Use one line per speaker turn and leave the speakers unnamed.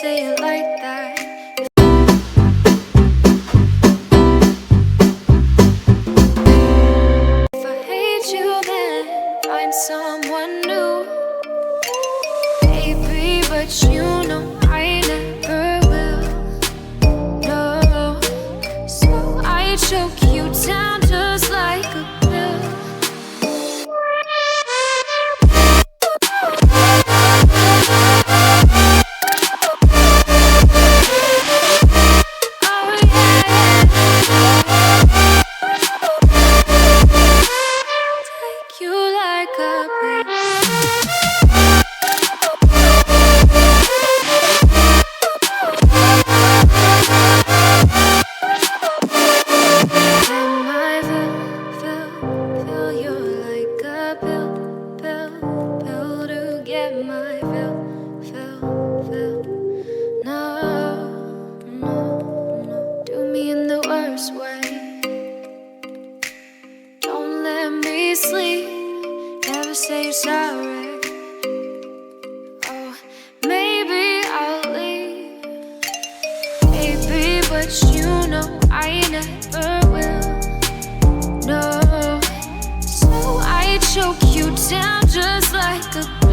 say it like that. If I hate you, then find someone new, baby, but you know I never will. No, so I choke you down just like a pill. Sleep, never say sorry. Oh, maybe I'll leave, baby, but you know I never will. No, so I choke you down just like a